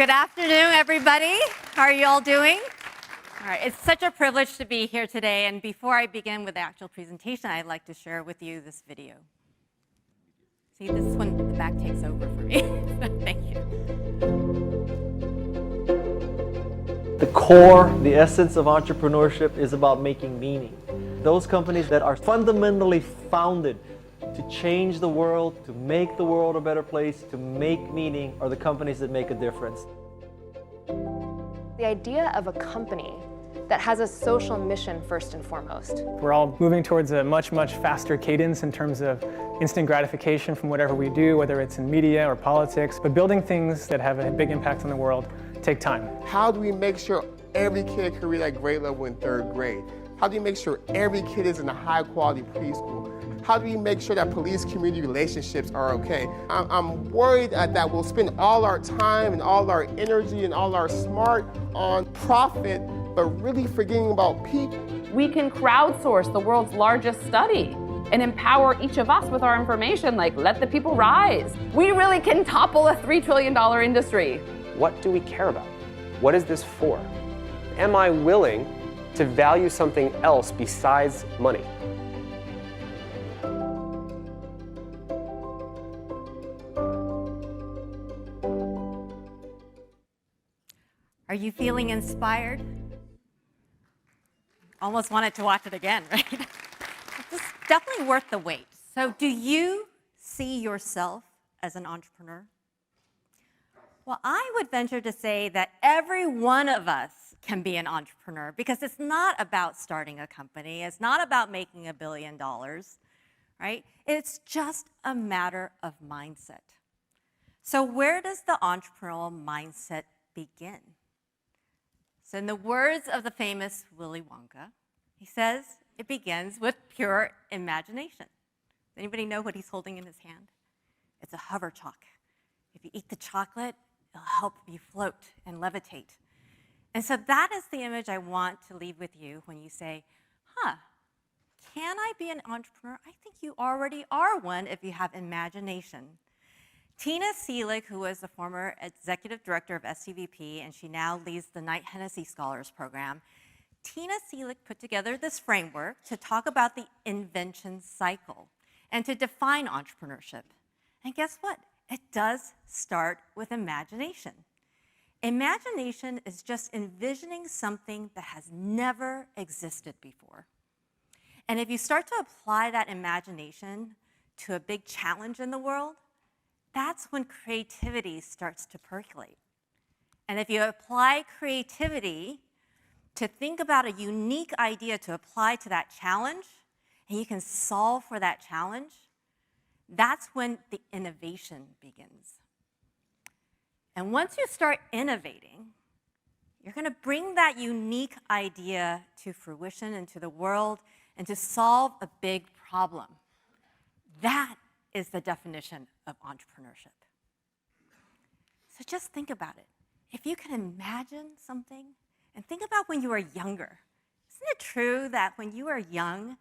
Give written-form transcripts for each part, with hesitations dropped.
Good afternoon, everybody. How are you all doing? All right, it's such a privilege to be here today. And before I begin with the actual presentation, I'd like to share with you this video. See, this is when the back takes over for me. Thank you. The core, the essence of entrepreneurship is about making meaning. Those companies that are fundamentally founded to change the world, to make the world a better place, to make meaning, are the companies that make a difference. The idea of a company that has a social mission first and foremost. We're all moving towards a much faster cadence in terms of instant gratification from whatever we do, whether it's in media or politics, but building things that have a big impact on the world take time. How do we make sure every kid can read at grade level in 3rd grade? How do we make sure every kid is in a high quality preschool? How do we make sure that police-community relationships are okay? I'm worried that we'll spend all our time and all our energy and all our smart on profit, but really forgetting about people. We can crowdsource the world's largest study and empower each of us with our information, like let the people rise. We really can topple a $3 trillion industry. What do we care about? What is this for? Am I willing to value something else besides money? Are you feeling inspired? Almost wanted to watch it again, right? It's definitely worth the wait. So do you see yourself as an entrepreneur? Well, I would venture to say that every one of us can be an entrepreneur because it's not about starting a company. It's not about making $1 billion, right? It's just a matter of mindset. So where does the entrepreneurial mindset begin? So in the words of the famous Willy Wonka, he says it begins with pure imagination. Does anybody know what he's holding in his hand? It's a hover chalk. If you eat the chocolate, it'll help you float and levitate. And so that is the image I want to leave with you when you say, can I be an entrepreneur? I think you already are one if you have imagination. Tina Seelig, who was the former executive director of STVP, and she now leads the Knight Hennessy Scholars Program, Tina Seelig put together this framework to talk about the invention cycle and to define entrepreneurship. And guess what? It does start with imagination. Imagination is just envisioning something that has never existed before. And if you start to apply that imagination to a big challenge in the world, that's when creativity starts to percolate. And if you apply creativity to think about a unique idea to apply to that challenge, and you can solve for that challenge, that's when the innovation begins. And once you start innovating, you're going to bring that unique idea to fruition into the world and to solve a big problem. That is the definition of entrepreneurship. So just think about it. If you can imagine something, and think about when you were younger. Isn't it true that when you are young,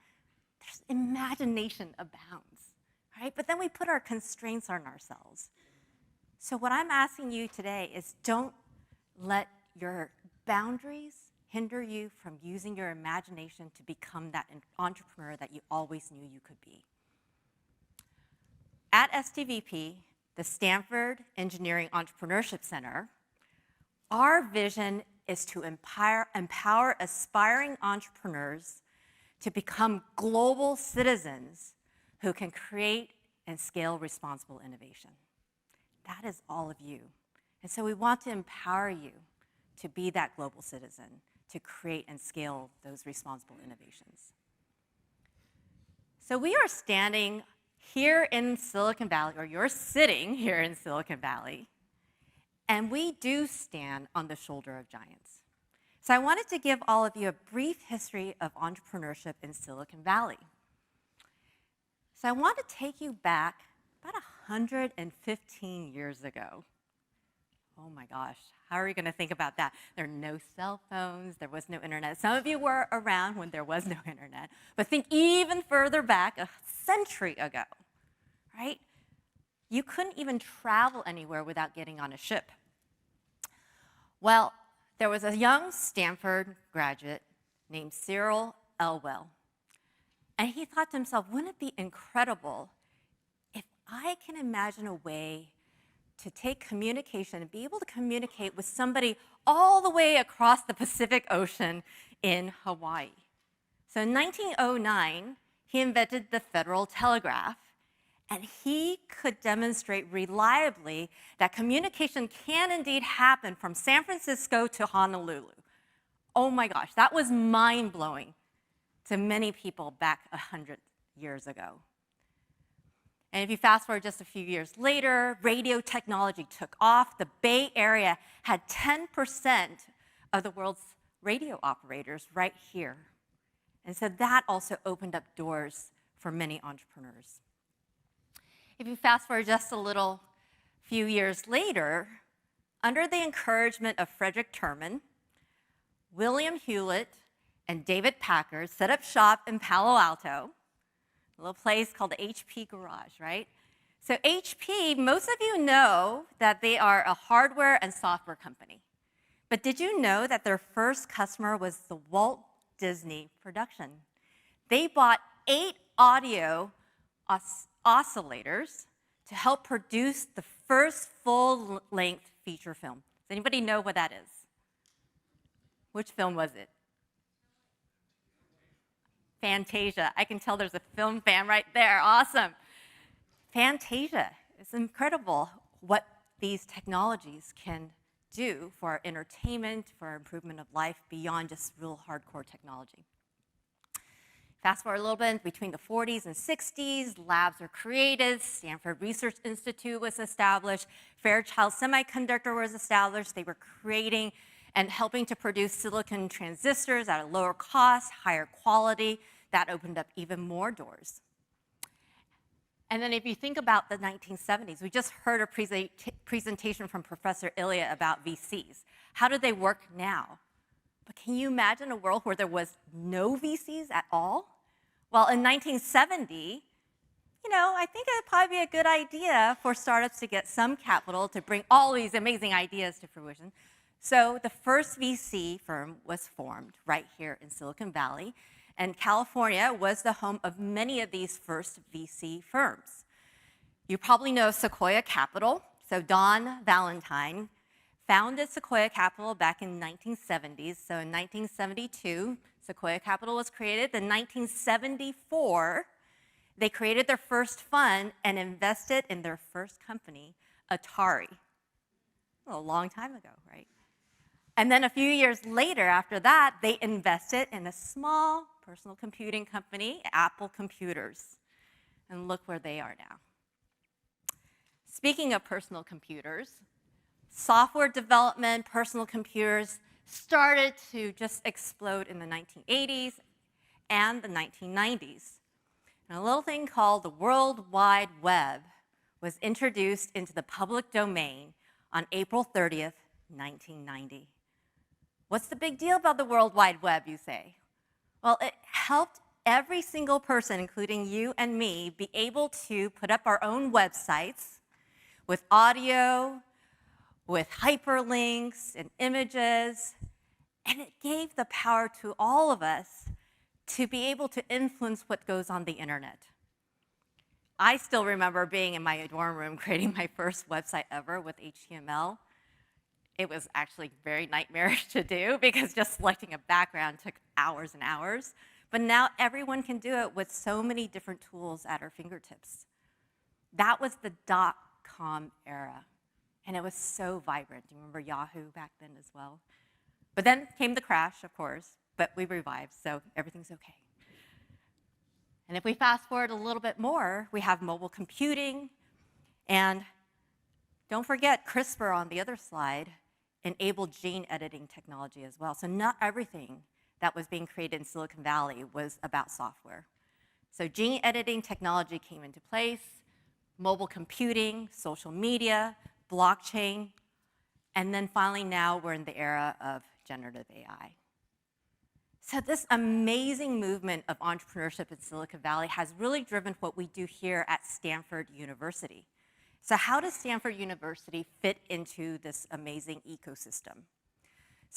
there's imagination abounds, right? But then we put our constraints on ourselves. So what I'm asking you today is don't let your boundaries hinder you from using your imagination to become that entrepreneur that you always knew you could be. At STVP, the Stanford Engineering Entrepreneurship Center, our vision is to empower aspiring entrepreneurs to become global citizens who can create and scale responsible innovation. That is all of you. And so we want to empower you to be that global citizen, to create and scale those responsible innovations. So we are standing here in Silicon Valley, or you're sitting here in Silicon Valley, and we do stand on the shoulder of giants. So I wanted to give all of you a brief history of entrepreneurship in Silicon Valley. So I want to take you back about 115 years ago. Oh my gosh, how are you going to think about that? There are no cell phones, there was no internet. Some of you were around when there was no internet, but think even further back, a century ago, right? You couldn't even travel anywhere without getting on a ship. Well, there was a young Stanford graduate named Cyril Elwell, and he thought to himself, wouldn't it be incredible if I can imagine a way to take communication and be able to communicate with somebody all the way across the Pacific Ocean in Hawaii. So in 1909, he invented the Federal Telegraph, and he could demonstrate reliably that communication can indeed happen from San Francisco to Honolulu. Oh my gosh, that was mind-blowing to many people back 100 years ago. And if you fast forward just a few years later, radio technology took off. The Bay Area had 10% of the world's radio operators right here. And so that also opened up doors for many entrepreneurs. If you fast forward just a few years later, under the encouragement of Frederick Terman, William Hewlett and David Packard set up shop in Palo Alto, a little place called the HP Garage, right? So HP, most of you know that they are a hardware and software company. But did you know that their first customer was the Walt Disney production? They bought 8 audio oscillators to help produce the first full-length feature film. Does anybody know what that is? Which film was it? Fantasia. I can tell there's a film fan right there. Awesome. Fantasia. It's incredible what these technologies can do for our entertainment, for our improvement of life beyond just real hardcore technology. Fast forward a little bit, between the 40s and 60s, labs were created, Stanford Research Institute was established, Fairchild Semiconductor was established. They were creating and helping to produce silicon transistors at a lower cost, higher quality. That opened up even more doors. And then if you think about the 1970s, we just heard a presentation from Professor Ilya about VCs. How do they work now? But can you imagine a world where there was no VCs at all? Well, in 1970, I think it would probably be a good idea for startups to get some capital to bring all these amazing ideas to fruition. So the first VC firm was formed right here in Silicon Valley, and California was the home of many of these first VC firms. You probably know Sequoia Capital. So Don Valentine founded Sequoia Capital back in the 1970s. So in 1972, Sequoia Capital was created. In 1974, they created their first fund and invested in their first company, Atari. A long time ago, right? And then a few years later, after that, they invested in a small personal computing company, Apple Computers. And look where they are now. Speaking of personal computers, software development, personal computers started to just explode in the 1980s and the 1990s. And a little thing called the World Wide Web was introduced into the public domain on April 30th, 1990. What's the big deal about the World Wide Web, you say? Well, it helped every single person, including you and me, be able to put up our own websites with audio, with hyperlinks and images, and it gave the power to all of us to be able to influence what goes on the internet. I still remember being in my dorm room creating my first website ever with HTML. It was actually very nightmarish to do because just selecting a background took hours and hours. But now everyone can do it with so many different tools at our fingertips. That was the .com era, and it was so vibrant. Do you remember Yahoo back then as well? But then came the crash, of course, but we revived, so everything's okay. And if we fast forward a little bit more, we have mobile computing, and don't forget CRISPR on the other slide enabled gene editing technology as well. So not everything that was being created in Silicon Valley was about software. So gene editing technology came into place, mobile computing, social media, blockchain, and then finally now we're in the era of generative AI. So this amazing movement of entrepreneurship in Silicon Valley has really driven what we do here at Stanford University. So how does Stanford University fit into this amazing ecosystem?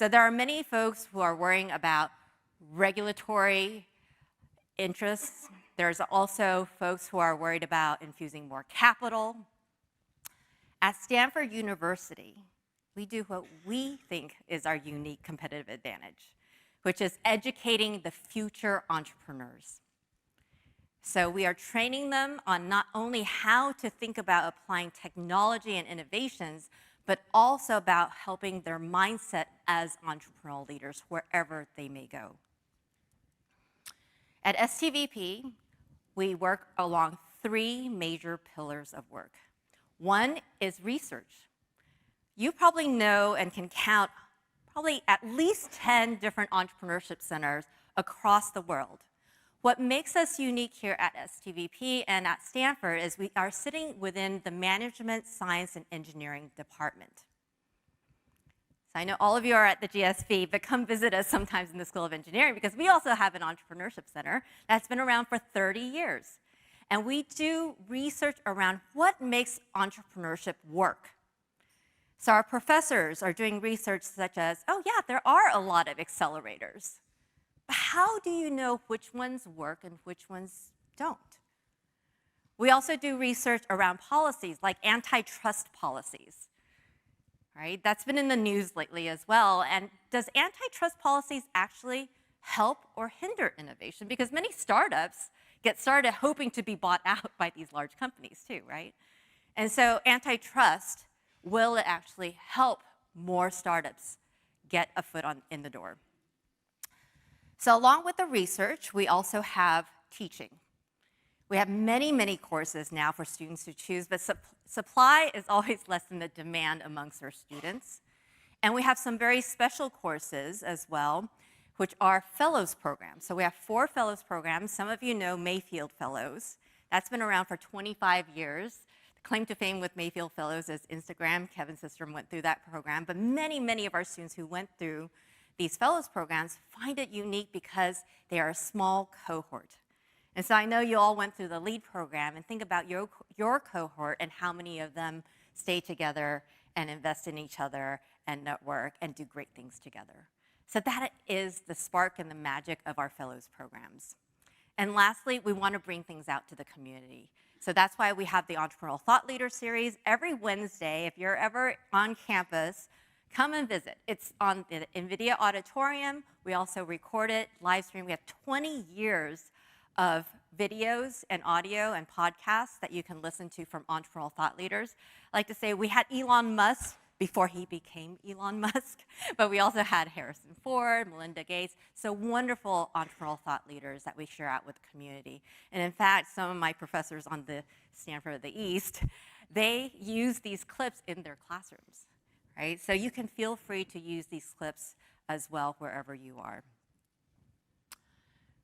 So there are many folks who are worrying about regulatory interests. There's also folks who are worried about infusing more capital. At Stanford University, we do what we think is our unique competitive advantage, which is educating the future entrepreneurs. So we are training them on not only how to think about applying technology and innovations, but also about helping their mindset as entrepreneurial leaders wherever they may go. At STVP, we work along 3 major pillars of work. One is research. You probably know and can count probably at least 10 different entrepreneurship centers across the world. What makes us unique here at STVP and at Stanford is we are sitting within the Management, Science, and Engineering department. So I know all of you are at the GSB, but come visit us sometimes in the School of Engineering because we also have an entrepreneurship center that's been around for 30 years. And we do research around what makes entrepreneurship work. So our professors are doing research such as, oh yeah, there are a lot of accelerators. But how do you know which ones work and which ones don't? We also do research around policies like antitrust policies. Right? That's been in the news lately as well. And does antitrust policies actually help or hinder innovation? Because many startups get started hoping to be bought out by these large companies too, right? And so antitrust, will it actually help more startups get a foot in the door? So along with the research, we also have teaching. We have many, many courses now for students to choose, but supply is always less than the demand amongst our students. And we have some very special courses as well, which are fellows programs. So we have 4 fellows programs. Some of you know Mayfield Fellows. That's been around for 25 years. The claim to fame with Mayfield Fellows is Instagram. Kevin Systrom went through that program. But many, many of our students who went through these fellows programs find it unique because they are a small cohort. And so I know you all went through the LEAD program, and think about your cohort and how many of them stay together and invest in each other and network and do great things together. So that is the spark and the magic of our fellows programs. And lastly, we want to bring things out to the community. So that's why we have the Entrepreneurial Thought Leader Series. Every Wednesday, if you're ever on campus, come and visit. It's on the NVIDIA Auditorium. We also record it, live stream. We have 20 years of videos and audio and podcasts that you can listen to from entrepreneurial thought leaders. I like to say we had Elon Musk before he became Elon Musk, but we also had Harrison Ford, Melinda Gates, so wonderful entrepreneurial thought leaders that we share out with the community. And in fact, some of my professors on the Stanford of the East, they use these clips in their classrooms, right? So you can feel free to use these clips as well wherever you are.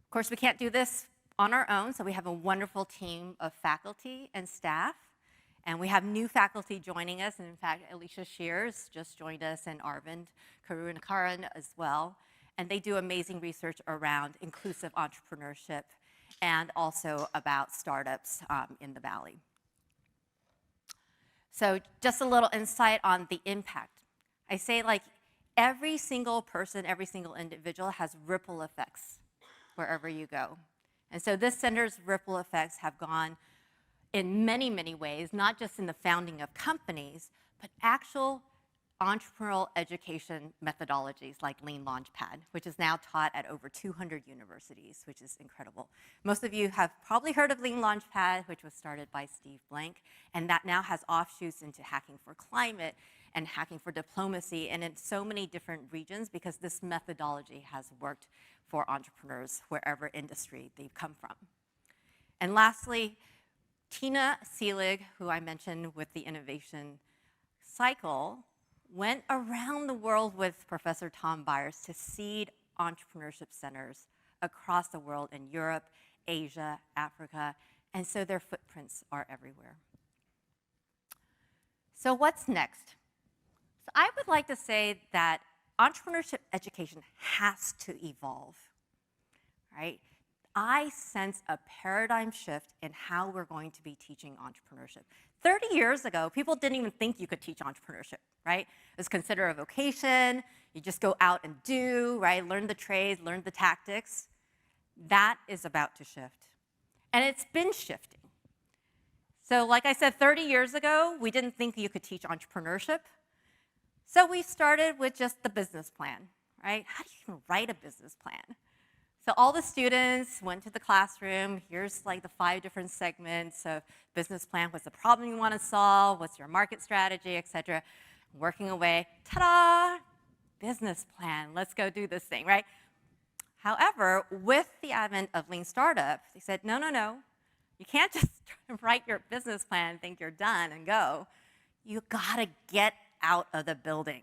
Of course, we can't do this on our own, so we have a wonderful team of faculty and staff. And we have new faculty joining us. And in fact, Alicia Shears just joined us, and Arvind Karunakaran as well. And they do amazing research around inclusive entrepreneurship and also about startups in the Valley. So just a little insight on the impact. I say, like, every single person, every single individual has ripple effects wherever you go. And so this center's ripple effects have gone in many, many ways, not just in the founding of companies, but actual entrepreneurial education methodologies like Lean Launchpad, which is now taught at over 200 universities, which is incredible. Most of you have probably heard of Lean Launchpad, which was started by Steve Blank, and that now has offshoots into hacking for climate and hacking for diplomacy, and in so many different regions because this methodology has worked for entrepreneurs wherever industry they've come from. And lastly, Tina Seelig, who I mentioned with the innovation cycle, went around the world with Professor Tom Byers to seed entrepreneurship centers across the world in Europe, Asia, Africa, and so their footprints are everywhere. So what's next? So I would like to say that entrepreneurship education has to evolve, right? I sense a paradigm shift in how we're going to be teaching entrepreneurship. 30 years ago, people didn't even think you could teach entrepreneurship, right? It was considered a vocation. You just go out and do, right? Learn the trades, learn the tactics. That is about to shift. And it's been shifting. So like I said, 30 years ago, we didn't think you could teach entrepreneurship. So we started with just the business plan, right? How do you even write a business plan? So all the students went to the classroom. Here's like the 5 different segments of business plan. What's the problem you want to solve? What's your market strategy, et cetera? Working away, ta-da, business plan. Let's go do this thing, right? However, with the advent of lean startup, they said, no, no, no. You can't just write your business plan and think you're done and go. You gotta get out of the building,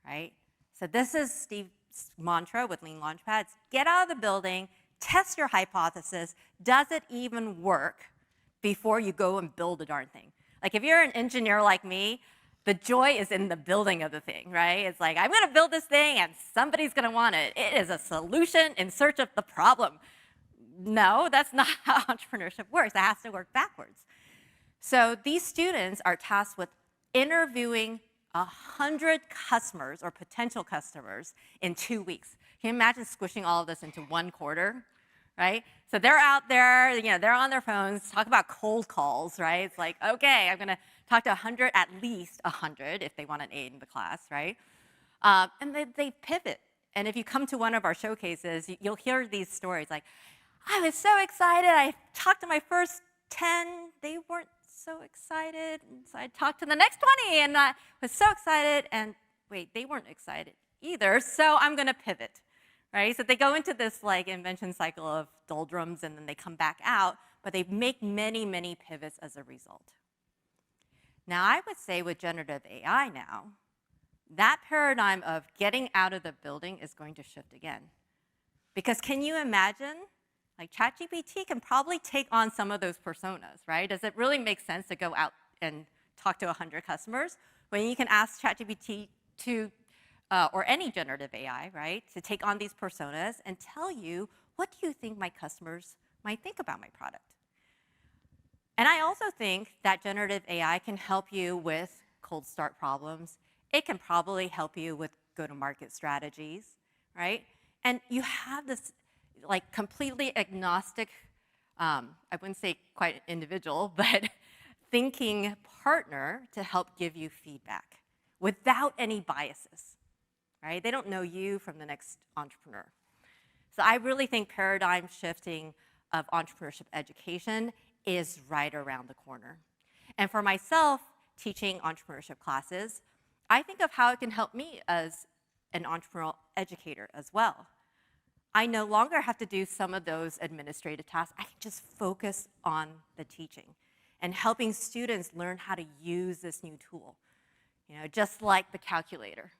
right? So this is Steve's mantra with Lean Launchpads. Get out of the building, test your hypothesis. Does it even work before you go and build a darn thing? Like if you're an engineer like me, the joy is in the building of the thing, right? It's like, I'm gonna build this thing and somebody's gonna want it. It is a solution in search of the problem. No, that's not how entrepreneurship works. It has to work backwards. So these students are tasked with interviewing 100 customers or potential customers in 2 weeks. Can you imagine squishing all of this into 1 quarter, right? So they're out there, they're on their phones, talk about cold calls, right? It's like, okay, I'm gonna talk to 100, at least 100 if they want an A in the class, right? And they pivot. And if you come to one of our showcases, you'll hear these stories like, I was so excited, I talked to my first 10, they weren't so excited, and so I talked to the next 20, and I was so excited, and wait, they weren't excited either, so I'm gonna pivot, right? So they go into this like invention cycle of doldrums, and then they come back out, but they make many, many pivots as a result. Now, I would say with generative AI now, that paradigm of getting out of the building is going to shift again. Because can you imagine, like ChatGPT can probably take on some of those personas, right? Does it really make sense to go out and talk to 100 customers when you can ask ChatGPT to, or any generative AI, right, to take on these personas and tell you, what do you think my customers might think about my product? And I also think that generative AI can help you with cold start problems. It can probably help you with go-to-market strategies, right? And you have this like completely agnostic, I wouldn't say quite individual, but thinking partner to help give you feedback without any biases, right? They don't know you from the next entrepreneur. So I really think paradigm shifting of entrepreneurship education is right around the corner. And for myself, teaching entrepreneurship classes, I think of how it can help me as an entrepreneurial educator as well. I no longer have to do some of those administrative tasks. I can just focus on the teaching and helping students learn how to use this new tool. Just like the calculator,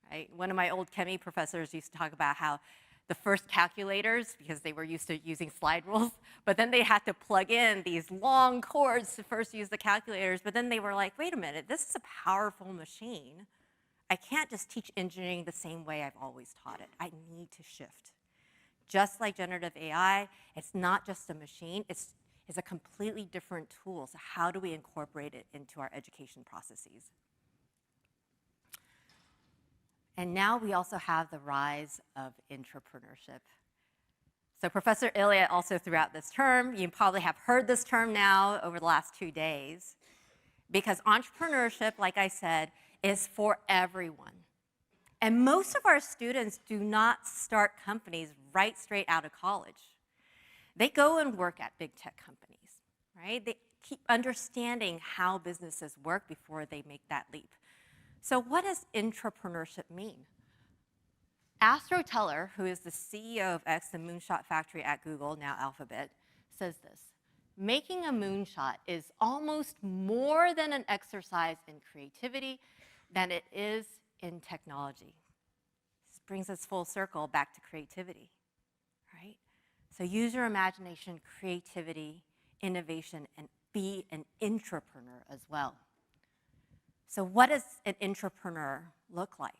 right? One of my old chemistry professors used to talk about how the first calculators, because they were used to using slide rules, but then they had to plug in these long cords to first use the calculators, but then they were like, wait a minute, this is a powerful machine. I can't just teach engineering the same way I've always taught it. I need to shift. Just like generative AI, it's not just a machine, it's a completely different tool. So how do we incorporate it into our education processes? And now we also have the rise of entrepreneurship. So Professor Ilya also threw out this term. You probably have heard this term now over the last 2 days, because entrepreneurship, like I said, is for everyone. And most of our students do not start companies right straight out of college. They go and work at big tech companies, right? They keep understanding how businesses work before they make that leap. So what does entrepreneurship mean? Astro Teller, who is the CEO of X, the Moonshot Factory at Google, now Alphabet, says this: making a moonshot is almost more than an exercise in creativity than it is in technology. This brings us full circle back to creativity, right? So use your imagination, creativity, innovation, and be an entrepreneur as well. So what does an entrepreneur look like?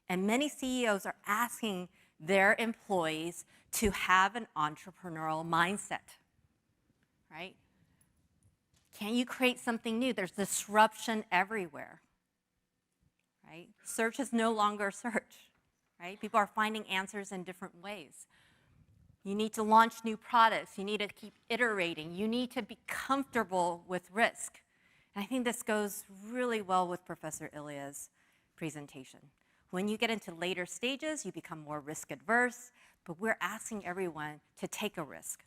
And many CEOs are asking their employees to have an entrepreneurial mindset, right? Can you create something new? There's disruption everywhere, right? Search is no longer search, right? People are finding answers in different ways. You need to launch new products. You need to keep iterating. You need to be comfortable with risk. And I think this goes really well with Professor Ilya's presentation. When you get into later stages, you become more risk adverse, but we're asking everyone to take a risk.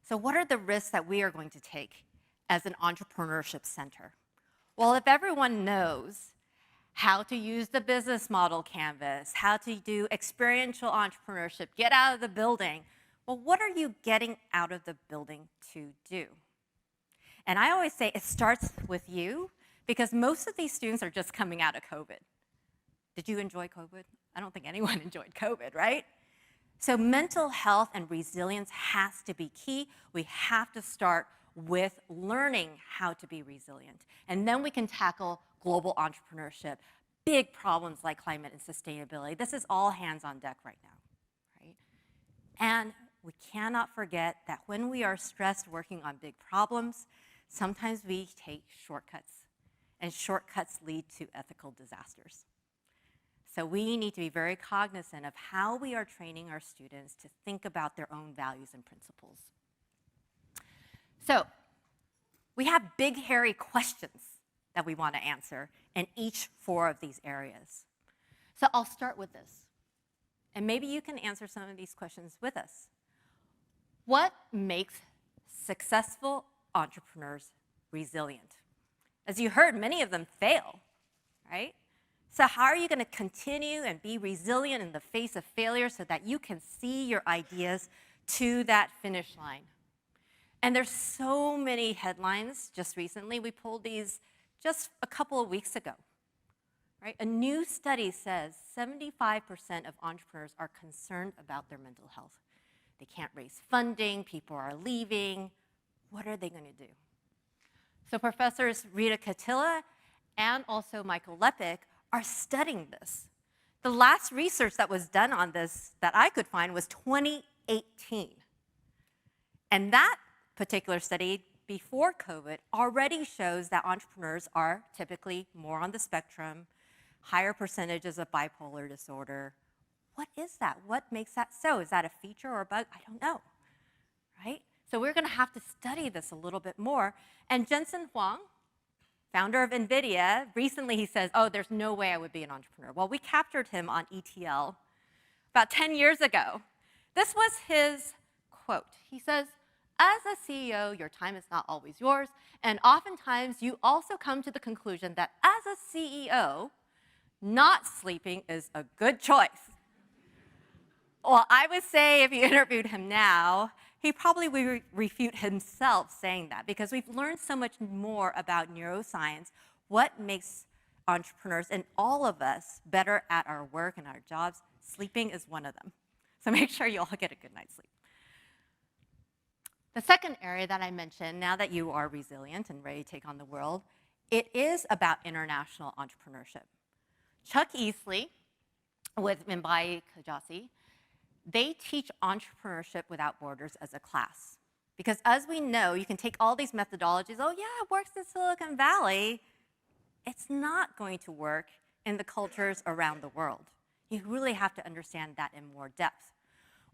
So what are the risks that we are going to take as an entrepreneurship center? Well, if everyone knows how to use the business model canvas, how to do experiential entrepreneurship, get out of the building, well, what are you getting out of the building to do? And I always say it starts with you, because most of these students are just coming out of COVID. Did you enjoy COVID? I don't think anyone enjoyed COVID, right? So mental health and resilience has to be key. We have to start with learning how to be resilient. And then we can tackle global entrepreneurship, big problems like climate and sustainability. This is all hands on deck right now, right? And we cannot forget that when we are stressed working on big problems, sometimes we take shortcuts, and shortcuts lead to ethical disasters. So we need to be very cognizant of how we are training our students to think about their own values and principles. So we have big, hairy questions that we want to answer in each 4 of these areas. So I'll start with this. And maybe you can answer some of these questions with us. What makes successful entrepreneurs resilient? As you heard, many of them fail, right? So how are you going to continue and be resilient in the face of failure so that you can see your ideas to that finish line? And there's so many headlines just recently. We pulled these just a couple of weeks ago, right? A new study says 75% of entrepreneurs are concerned about their mental health. They can't raise funding, people are leaving. What are they going to do? So Professors Rita Katila and also Michael Lepik are studying this. The last research that was done on this that I could find was 2018. And that particular study before COVID already shows that entrepreneurs are typically more on the spectrum, higher percentages of bipolar disorder. What is that? What makes that so? Is that a feature or a bug? I don't know, right? So we're going to have to study this a little bit more. And Jensen Huang, founder of NVIDIA, recently he says, oh, there's no way I would be an entrepreneur. Well, we captured him on ETL about 10 years ago. This was his quote. He says, as a CEO, your time is not always yours, and oftentimes you also come to the conclusion that as a CEO, not sleeping is a good choice. Well, I would say if you interviewed him now, he probably would refute himself saying that, because we've learned so much more about neuroscience, what makes entrepreneurs and all of us better at our work and our jobs. Sleeping is one of them. So make sure you all get a good night's sleep. The second area that I mentioned, now that you are resilient and ready to take on the world, it is about international entrepreneurship. Chuck Easley with Me2We Kajasi, they teach entrepreneurship without borders as a class. Because as we know, you can take all these methodologies, oh yeah, it works in Silicon Valley. It's not going to work in the cultures around the world. You really have to understand that in more depth.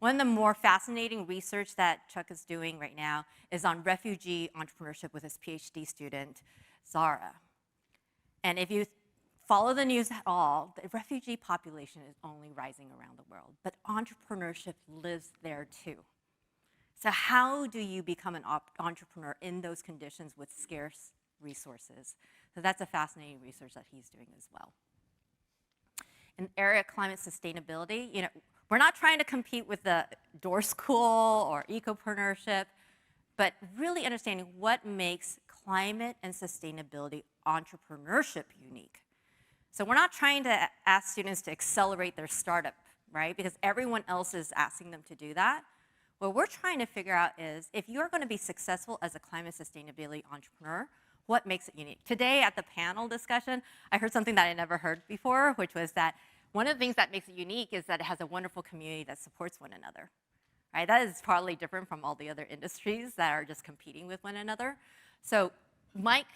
One of the more fascinating research that Chuck is doing right now is on refugee entrepreneurship with his PhD student, Zara. And if you follow the news at all, the refugee population is only rising around the world, but entrepreneurship lives there too. So how do you become an entrepreneur in those conditions with scarce resources? So that's a fascinating research that he's doing as well. In the area of climate sustainability, we're not trying to compete with the Door School or ecopreneurship, but really understanding what makes climate and sustainability entrepreneurship unique. So we're not trying to ask students to accelerate their startup, right? Because everyone else is asking them to do that. What we're trying to figure out is, if you're going to be successful as a climate sustainability entrepreneur, what makes it unique? Today at the panel discussion, I heard something that I never heard before, which was that One of the things that makes it unique is that it has a wonderful community that supports one another. Right? That is probably different from all the other industries that are just competing with one another. So Mike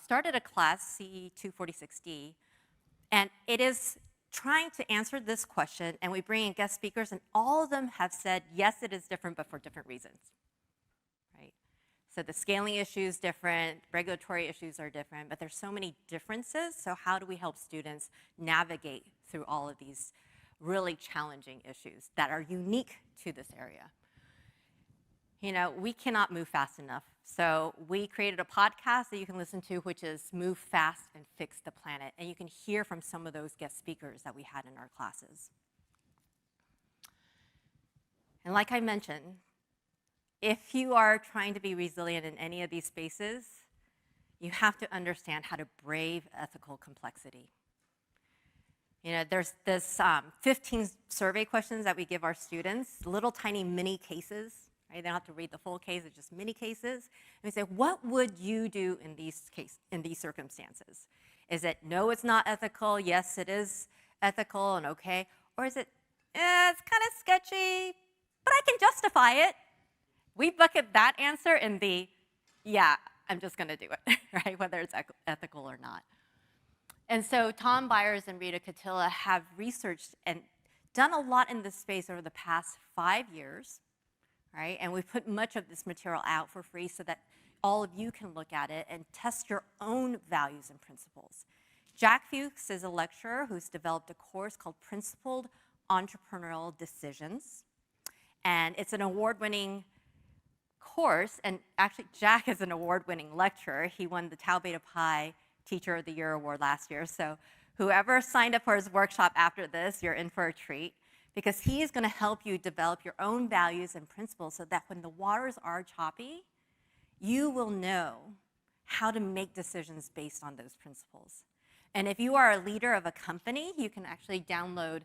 started a class, CE246D, and it is trying to answer this question, and we bring in guest speakers, and all of them have said, yes, it is different, but for different reasons. Right? So the scaling issue is different, regulatory issues are different, but there's so many differences, so how do we help students navigate through all of these really challenging issues that are unique to this area? You know, we cannot move fast enough. So we created a podcast that you can listen to, which is Move Fast and Fix the Planet. And you can hear from some of those guest speakers that we had in our classes. And like I mentioned, if you are trying to be resilient in any of these spaces, you have to understand how to brave ethical complexity. You know, there's this 15 survey questions that we give our students, little tiny mini cases, right? They don't have to read the full case, it's just mini cases. And we say, what would you do in these circumstances? Is it, no, it's not ethical, yes, it is ethical and okay? Or is it, it's kind of sketchy, but I can justify it? We bucket that answer in the, yeah, I'm just gonna do it, right? Whether it's ethical or not. And so Tom Byers and Rita Katila have researched and done a lot in this space over the past 5 years, right? And we've put much of this material out for free so that all of you can look at it and test your own values and principles. Jack Fuchs is a lecturer who's developed a course called Principled Entrepreneurial Decisions. And it's an award-winning course, and actually Jack is an award-winning lecturer. He won the Tau Beta Pi Teacher of the Year award last year. So whoever signed up for his workshop after this, you're in for a treat, because he is going to help you develop your own values and principles so that when the waters are choppy, you will know how to make decisions based on those principles. And if you are a leader of a company, you can actually download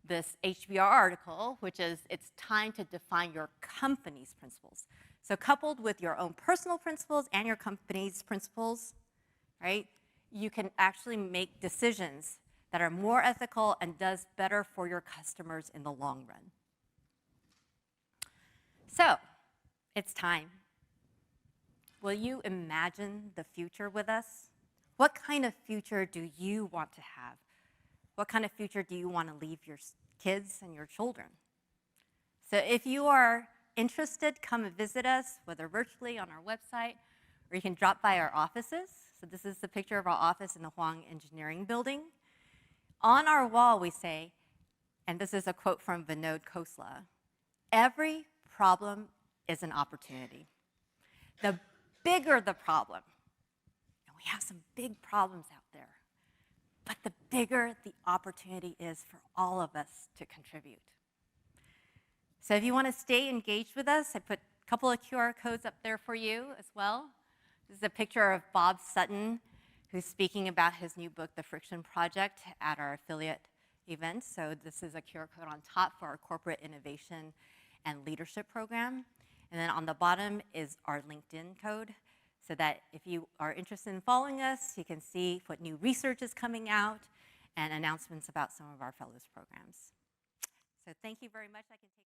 this HBR article, which is, it's time to define your company's principles. So coupled with your own personal principles and your company's principles, right, you can actually make decisions that are more ethical and does better for your customers in the long run. So, it's time. Will you imagine the future with us? What kind of future do you want to have? What kind of future do you want to leave your kids and your children? So if you are interested, come and visit us, whether virtually on our website, or you can drop by our offices. So this is the picture of our office in the Fong Engineering Building. On our wall, we say, and this is a quote from Vinod Khosla, every problem is an opportunity. The bigger the problem, and we have some big problems out there, but the bigger the opportunity is for all of us to contribute. So if you want to stay engaged with us, I put a couple of QR codes up there for you as well. This is a picture of Bob Sutton, who's speaking about his new book, The Friction Project, at our affiliate event. So this is a QR code on top for our corporate innovation and leadership program. And then on the bottom is our LinkedIn code, so that if you are interested in following us, you can see what new research is coming out and announcements about some of our fellows programs. So thank you very much. I can take